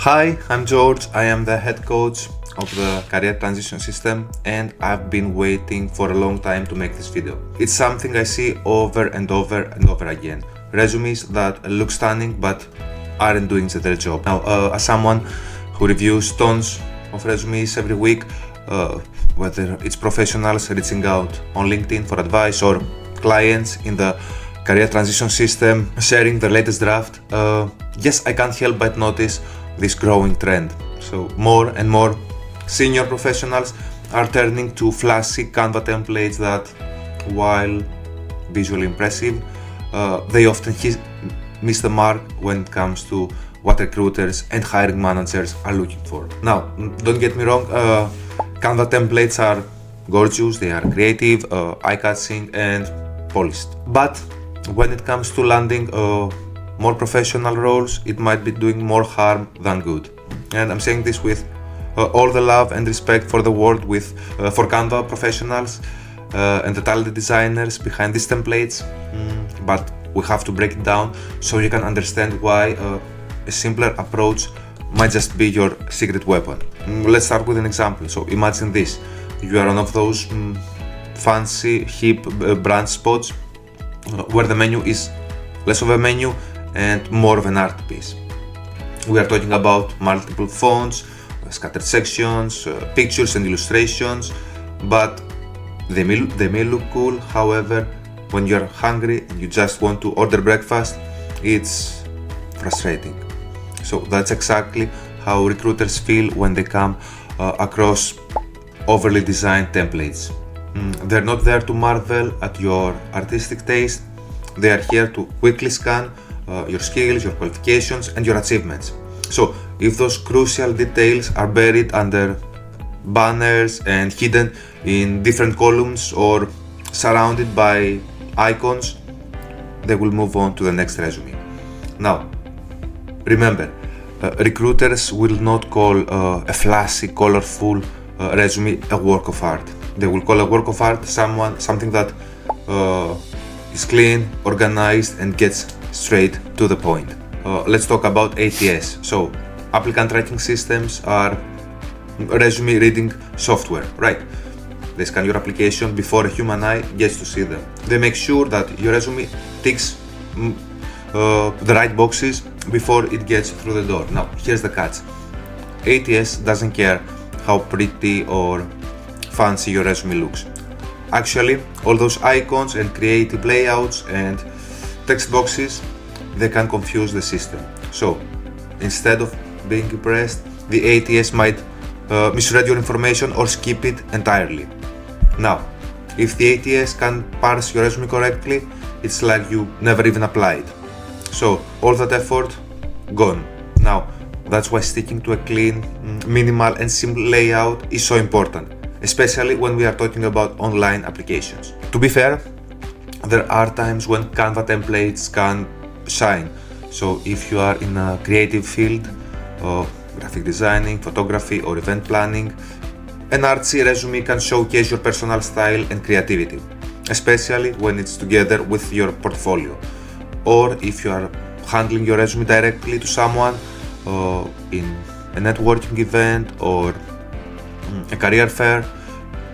Hi, I'm George. I am the head coach of the career transition system and I've been waiting for a long time to make this video. It's something I see over and over and over again. Resumes that look stunning but aren't doing their job. Now, as someone who reviews tons of resumes every week, whether it's professionals reaching out on LinkedIn for advice or clients in the career transition system sharing their latest draft, yes, I can't help but notice this growing trend. So more and more senior professionals are turning to flashy Canva templates that, while visually impressive, they often miss the mark when it comes to what recruiters and hiring managers are looking for. Now, don't get me wrong, Canva templates are gorgeous, they are creative, eye-catching and polished. But when it comes to landing more professional roles, it might be doing more harm than good. And I'm saying this with all the love and respect for the work for Canva professionals and the talented designers behind these templates, but we have to break it down so you can understand why a simpler approach might just be your secret weapon. Let's start with an example. So imagine this: you are one of those fancy hip brand spots where the menu is less of a menu and more of an art piece. We are talking about multiple fonts, scattered sections, pictures and illustrations, but they may look cool. However, when you're hungry and you just want to order breakfast, it's frustrating. So that's exactly how recruiters feel when they come across overly designed templates. They're not there to marvel at your artistic taste. They are here to quickly scan your skills, your qualifications, and your achievements. So if those crucial details are buried under banners and hidden in different columns or surrounded by icons, they will move on to the next resume. Now, remember, recruiters will not call a flashy, colorful resume a work of art. They will call a work of art something that is clean, organized, and gets straight to the point. Let's talk about ATS. So, applicant tracking systems are resume reading software, right? They scan your application before a human eye gets to see them. They make sure that your resume ticks the right boxes before it gets through the door. Now, here's the catch. ATS doesn't care how pretty or fancy your resume looks. Actually, all those icons and creative layouts and text boxes, they can confuse the system. So, instead of being impressed, the ATS might misread your information or skip it entirely. Now, if the ATS can parse your resume correctly, it's like you never even applied. So, all that effort, gone. Now, that's why sticking to a clean, minimal and simple layout is so important, especially when we are talking about online applications. To be fair, there are times when Canva templates can shine. So if you are in a creative field, graphic designing, photography or event planning, an artsy resume can showcase your personal style and creativity, especially when it's together with your portfolio. Or if you are handling your resume directly to someone in a networking event or a career fair,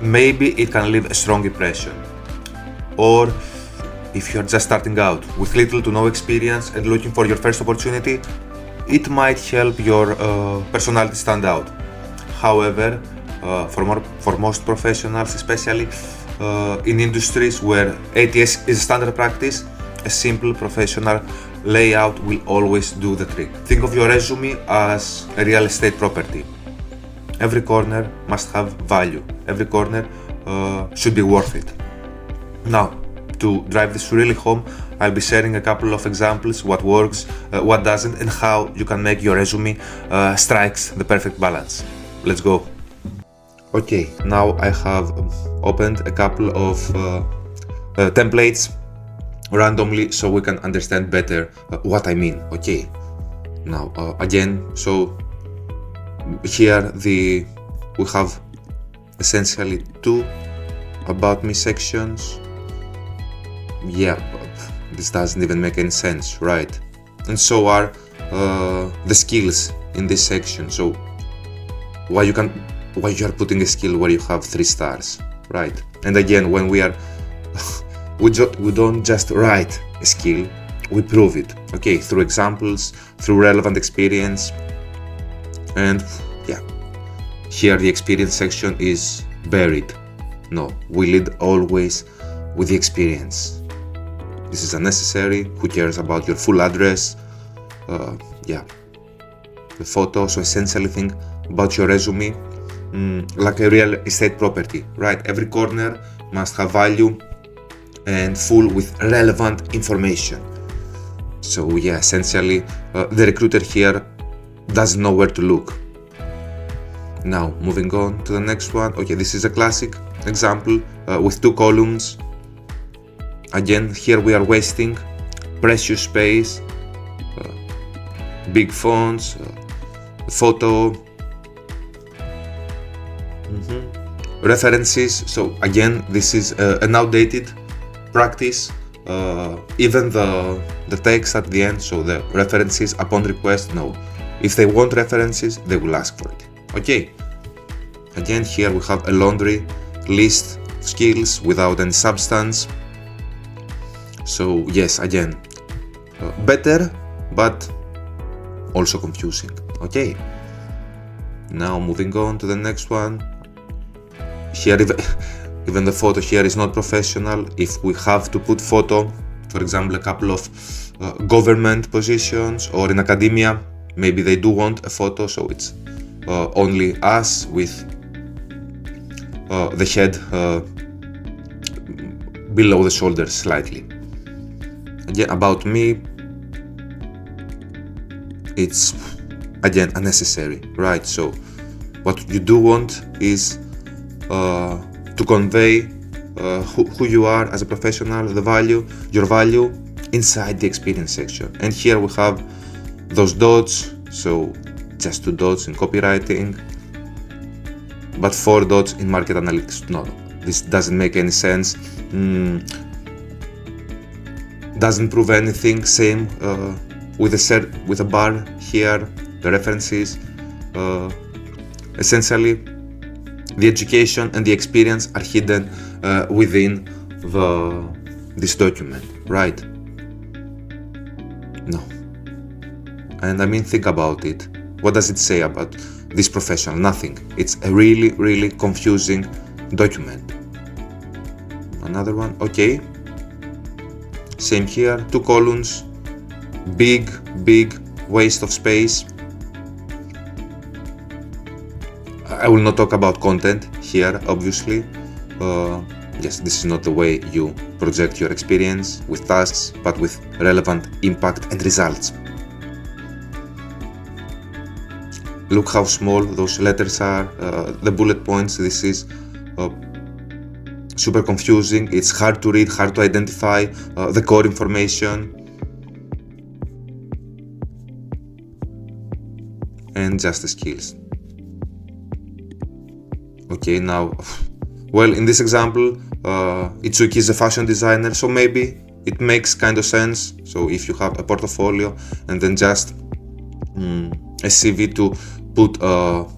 maybe it can leave a strong impression. Or if you're just starting out with little to no experience and looking for your first opportunity, it might help your personality stand out. However, for most professionals, especially in industries where ATS is standard practice, a simple professional layout will always do the trick. Think of your resume as a real estate property. Every corner must have value. Every corner should be worth it. Now, to drive this really home, I'll be sharing a couple of examples, what works, what doesn't, and how you can make your resume strikes the perfect balance. Let's go. Okay, now I have opened a couple of templates randomly so we can understand better what I mean. Okay, now again, so here we have essentially two about me sections. Yeah, this doesn't even make any sense, right? And so are the skills in this section. So why you are putting a skill where you have 3 stars, right? And again, when we are we don't just write a skill, we prove it, okay, through examples, through relevant experience. And yeah, here the experience section is buried. No, we lead always with the experience. This is unnecessary. Who cares about your full address? Yeah, the photo. So essentially think about your resume like a real estate property, right? Every corner must have value and full with relevant information. So yeah, essentially the recruiter here doesn't know where to look. Now moving on to the next one. Okay, this is a classic example with 2 columns. Again, here we are wasting precious space, big fonts, photo, references. So again, this is an outdated practice. Even the text at the end, so the references upon request, no. If they want references, they will ask for it. Okay. Again, here we have a laundry list of skills without any substance. So yes, again, better, but also confusing. Okay. Now moving on to the next one. Here, even the photo here is not professional. If we have to put photo, for example, a couple of government positions or in academia, maybe they do want a photo, so it's only us with the head below the shoulders slightly. Again, about me, it's again unnecessary, right? So what you do want is to convey who you are as a professional, your value inside the experience section. And here we have those dots, so just 2 dots in copywriting, but 4 dots in market analytics. No, this doesn't make any sense. Doesn't prove anything. Same with a bar here, the references. Essentially, the education and the experience are hidden within this document, right? No. And I mean, think about it. What does it say about this professional? Nothing. It's a really, really confusing document. Another one. Okay. Same here. 2 columns. Big waste of space. I will not talk about content here, obviously. Yes, this is not the way you project your experience with tasks, but with relevant impact and results. Look how small those letters are, the bullet points. This is super confusing. It's hard to read, hard to identify the core information. And just the skills. Okay, now, well, in this example, Itsuki is a fashion designer, so maybe it makes kind of sense. So if you have a portfolio and then just a CV to put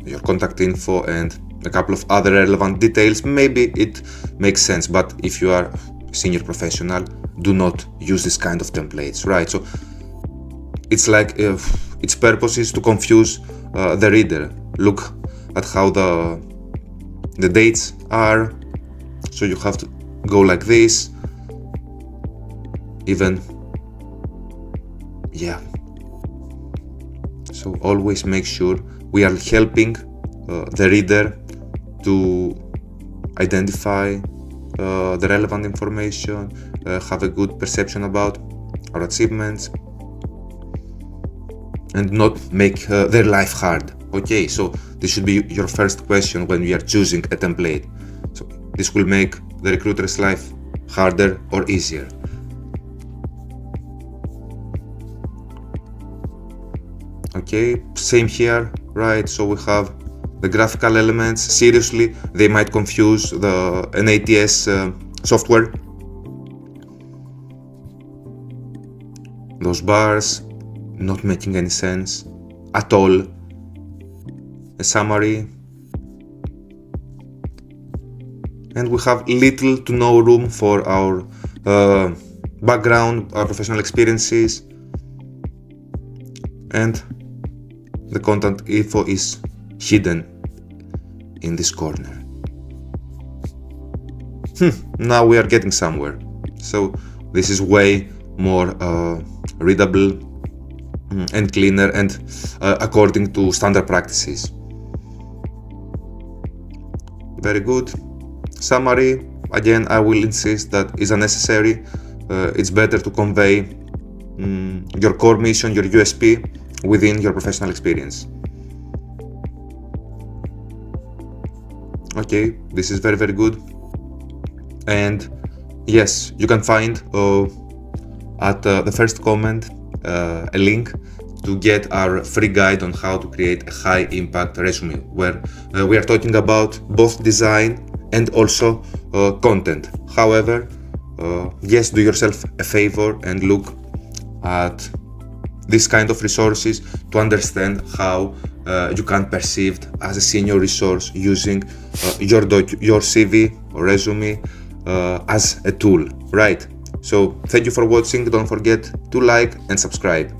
your contact info and a couple of other relevant details, maybe it makes sense. But if you are a senior professional, do not use this kind of templates, right? So it's like its purpose is to confuse the reader. Look at how the dates are, so you have to go like this. Even, yeah. So always make sure we are helping the reader to identify the relevant information, have a good perception about our achievements, and not make their life hard. Okay, so this should be your first question when we are choosing a template. So this will make the recruiter's life harder or easier. Okay, same here, right? So we have the graphical elements. Seriously, they might confuse an ATS software. Those bars, not making any sense at all. A summary. And we have little to no room for our background, our professional experiences, and the contact info is hidden in this corner. Now we are getting somewhere. So this is way more readable and cleaner and according to standard practices. Very good. Summary, again, I will insist that is unnecessary. It's better to convey your core mission, your USP within your professional experience. Okay, this is very, very good. And yes, you can find at the first comment a link to get our free guide on how to create a high impact resume, where we are talking about both design and also content. However, yes, do yourself a favor and look at this kind of resources to understand how you can be perceived as a senior resource using your CV or resume as a tool, right? So thank you for watching. Don't forget to like and subscribe.